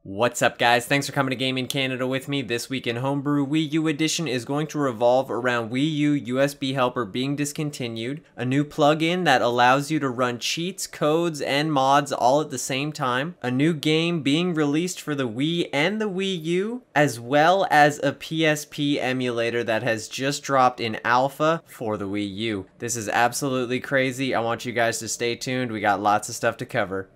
What's up, guys? Thanks for coming to Gaming Canada with me. This week in Homebrew, Wii U Edition is going to revolve around WiiU USB Helper being discontinued, a new plugin that allows you to run cheats, codes, and mods all at the same time, a new game being released for the Wii and the Wii U, as well as a PSP emulator that has just dropped in alpha for the Wii U. This is absolutely crazy. I want you guys to stay tuned. We got lots of stuff to cover.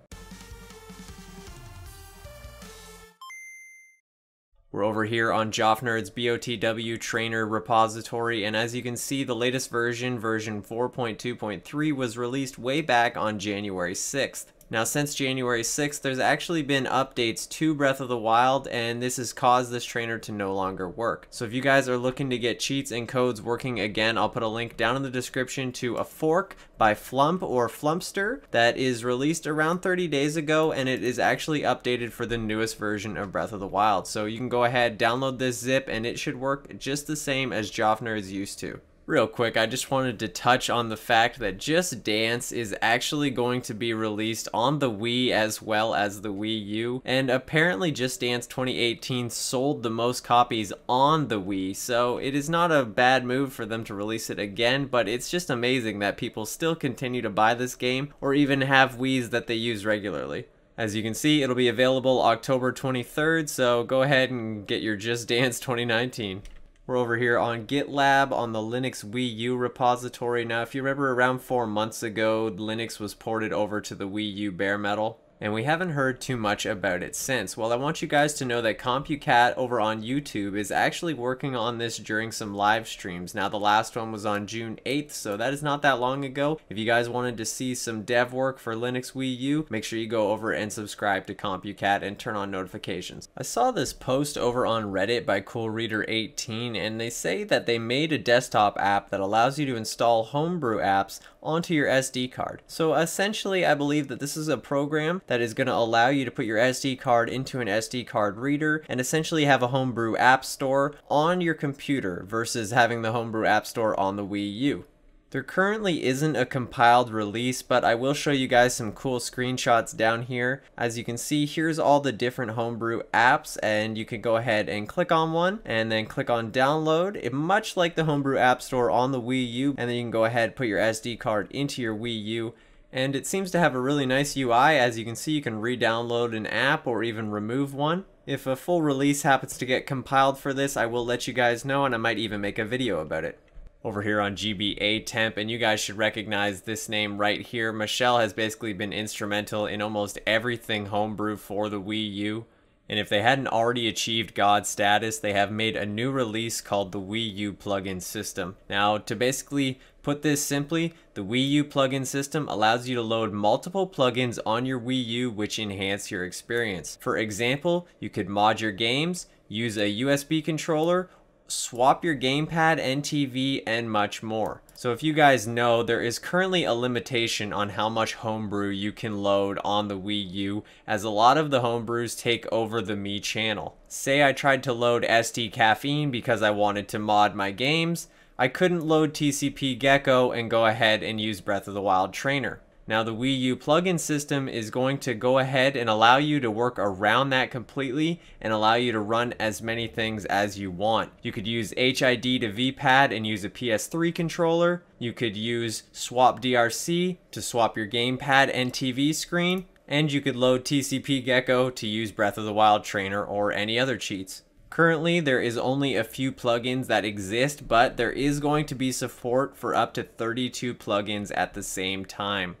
We're over here on Joffnerd's BOTW Trainer repository, and as you can see, the latest version 4.2.3, was released way back on January 6th. Now, since January 6th, there's actually been updates to Breath of the Wild, and this has caused this trainer to no longer work. So if you guys are looking to get cheats and codes working again, I'll put a link down in the description to a fork by Flump or Flumpster that is released around 30 days ago, and it is actually updated for the newest version of Breath of the Wild. So you can go ahead, download this zip, and it should work just the same as Joffnerd's used to. Real quick, I just wanted to touch on the fact that Just Dance is actually going to be released on the Wii as well as the Wii U, and apparently Just Dance 2018 sold the most copies on the Wii, so it is not a bad move for them to release it again, but it's just amazing that people still continue to buy this game or even have Wiis that they use regularly. As you can see, it'll be available October 23rd, so go ahead and get your Just Dance 2019. We're over here on GitLab on the Linux Wii U repository. Now, if you remember, around 4 months ago, Linux was ported over to the Wii U bare metal, and we haven't heard too much about it since. Well, I want you guys to know that CompuCat over on YouTube is actually working on this during some live streams. Now, the last one was on June 8th, so that is not that long ago. If you guys wanted to see some dev work for Linux Wii U, make sure you go over and subscribe to CompuCat and turn on notifications. I saw this post over on Reddit by CoolReader18, and they say that they made a desktop app that allows you to install Homebrew apps onto your SD card. So essentially, I believe that this is a program that is going to allow you to put your SD card into an SD card reader and essentially have a Homebrew App Store on your computer versus having the Homebrew App Store on the Wii U. There currently isn't a compiled release, but I will show you guys some cool screenshots down here. As you can see, here's all the different Homebrew apps, and you can go ahead and click on one and then click on download, much like the Homebrew App Store on the Wii U, and then you can go ahead, put your SD card into your Wii U. And it seems to have a really nice UI. As you can see, you can re-download an app or even remove one. If a full release happens to get compiled for this, I will let you guys know, and I might even make a video about it. Over here on GBA Temp, and you guys should recognize this name right here. Michelle has basically been instrumental in almost everything homebrew for the Wii U. And if they hadn't already achieved God status, they have made a new release called the Wii U plugin system. Now, to basically put this simply, the Wii U plugin system allows you to load multiple plugins on your Wii U which enhance your experience. For example, you could mod your games, use a USB controller, swap your gamepad and TV, and much more. So if you guys know, there is currently a limitation on how much homebrew you can load on the Wii U, as a lot of the homebrews take over the Me channel. Say I tried to load SD Caffeine because I wanted to mod my games, I couldn't load TCP Gecko and go ahead and use Breath of the Wild Trainer. Now, the Wii U plugin system is going to go ahead and allow you to work around that completely and allow you to run as many things as you want. You could use HID to VPad and use a PS3 controller. You could use swap DRC to swap your gamepad and TV screen. And you could load TCP Gecko to use Breath of the Wild Trainer or any other cheats. Currently, there is only a few plugins that exist, but there is going to be support for up to 32 plugins at the same time.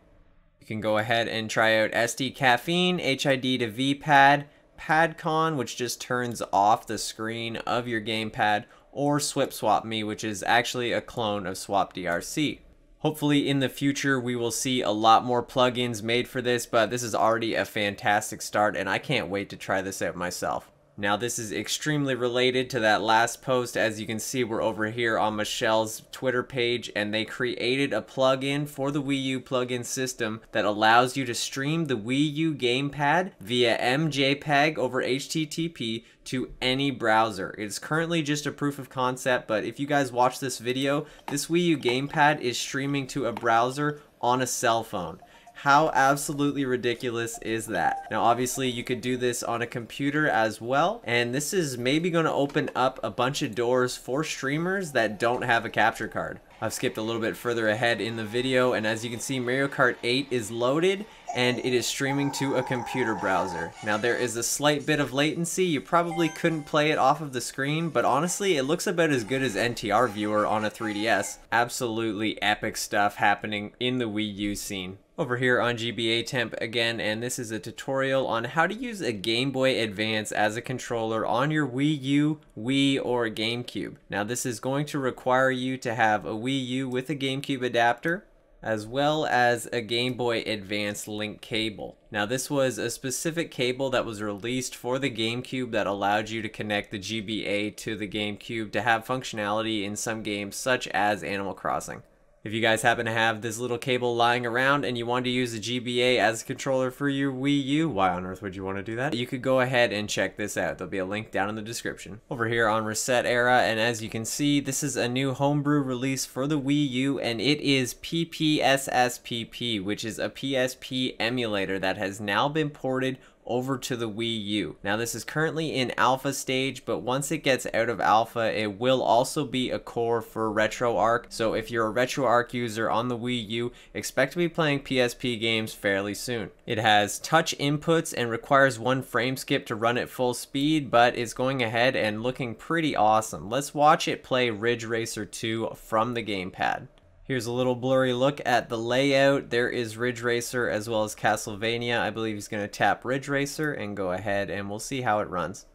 You can go ahead and try out SD Caffeine, HID to VPad, PadCon, which just turns off the screen of your gamepad, or SwipSwapMe, which is actually a clone of SwapDRC. Hopefully in the future we will see a lot more plugins made for this, but this is already a fantastic start and I can't wait to try this out myself. Now, this is extremely related to that last post. As you can see, we're over here on Michelle's Twitter page, and they created a plugin for the Wii U plugin system that allows you to stream the Wii U gamepad via MJPEG over HTTP to any browser. It's currently just a proof of concept, but if you guys watch this video, this Wii U gamepad is streaming to a browser on a cell phone. How absolutely ridiculous is that? Now obviously you could do this on a computer as well, and this is maybe going to open up a bunch of doors for streamers that don't have a capture card. I've skipped a little bit further ahead in the video, and as you can see, Mario Kart 8 is loaded and it is streaming to a computer browser. Now there is a slight bit of latency. You probably couldn't play it off of the screen, but honestly it looks about as good as NTR Viewer on a 3DS. Absolutely epic stuff happening in the Wii U scene. Over here on GBA Temp again, and this is a tutorial on how to use a Game Boy Advance as a controller on your Wii U, Wii, or GameCube. Now this is going to require you to have a Wii U with a GameCube adapter, as well as a Game Boy Advance link cable. Now this was a specific cable that was released for the GameCube that allowed you to connect the GBA to the GameCube to have functionality in some games such as Animal Crossing. If you guys happen to have this little cable lying around and you want to use the GBA as a controller for your Wii U, why on earth would you want to do that? You could go ahead and check this out. There'll be a link down in the description. Over here on Reset Era, and as you can see, this is a new homebrew release for the Wii U, and it is PPSSPP, which is a PSP emulator that has now been ported over to the Wii U. Now this is currently in alpha stage, but once it gets out of alpha, it will also be a core for RetroArch. So if you're a RetroArch user on the Wii U, expect to be playing PSP games fairly soon. It has touch inputs and requires one frame skip to run at full speed, but is going ahead and looking pretty awesome. Let's watch it play Ridge Racer 2 from the Gamepad. Here's a little blurry look at the layout. There is Ridge Racer as well as Castlevania. I believe he's going to tap Ridge Racer and go ahead and we'll see how it runs.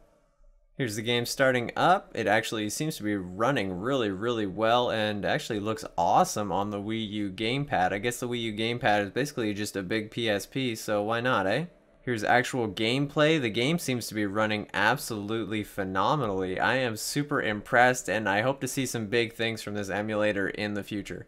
Here's the game starting up. It actually seems to be running really well and actually looks awesome on the Wii U gamepad. I guess the Wii U gamepad is basically just a big PSP, so why not, eh? Here's actual gameplay. The game seems to be running absolutely phenomenally. I am super impressed and I hope to see some big things from this emulator in the future.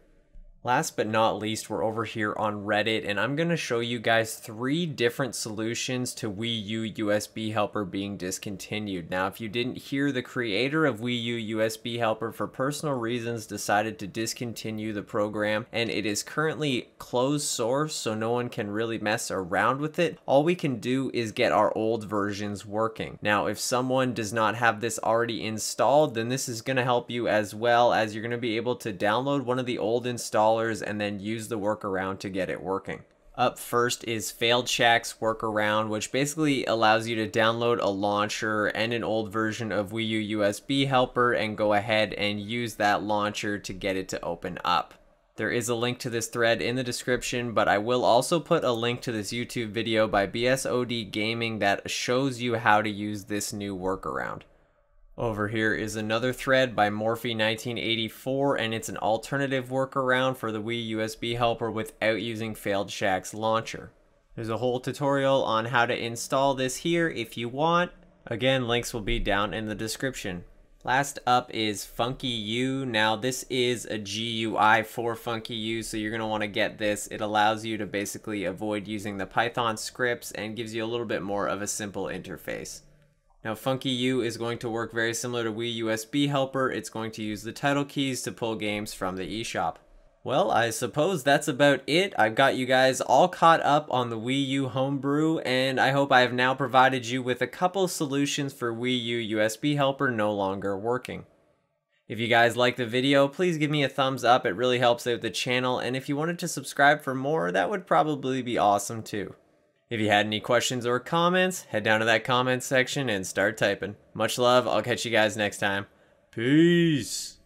Last but not least, we're over here on Reddit, and I'm going to show you guys 3 different solutions to WiiU USB Helper being discontinued. Now, if you didn't hear, the creator of WiiU USB Helper for personal reasons decided to discontinue the program, and it is currently closed source, so no one can really mess around with it. All we can do is get our old versions working. Now, if someone does not have this already installed, then this is going to help you, as well as you're going to be able to download one of the old installers and then use the workaround to get it working. Up first is Failed Shack's workaround, which basically allows you to download a launcher and an old version of WiiU USB Helper and go ahead and use that launcher to get it to open up. There is a link to this thread in the description, but I will also put a link to this YouTube video by BSOD Gaming that shows you how to use this new workaround. Over here is another thread by Morphe1984, and it's an alternative workaround for the Wii USB Helper without using Failed Shack's launcher. There's a whole tutorial on how to install this here if you want. Again, links will be down in the description. Last up is FunkyU. Now this is a GUI for FunkyU, so you're going to want to get this. It allows you to basically avoid using the Python scripts and gives you a little bit more of a simple interface. Now FunkyU is going to work very similar to Wii USB Helper. It's going to use the title keys to pull games from the eShop. Well, I suppose that's about it. I've got you guys all caught up on the Wii U homebrew, and I hope I have now provided you with a couple solutions for Wii U USB Helper no longer working. If you guys like the video, please give me a thumbs up. It really helps out the channel, and if you wanted to subscribe for more, that would probably be awesome too. If you had any questions or comments, head down to that comment section and start typing. Much love. I'll catch you guys next time. Peace.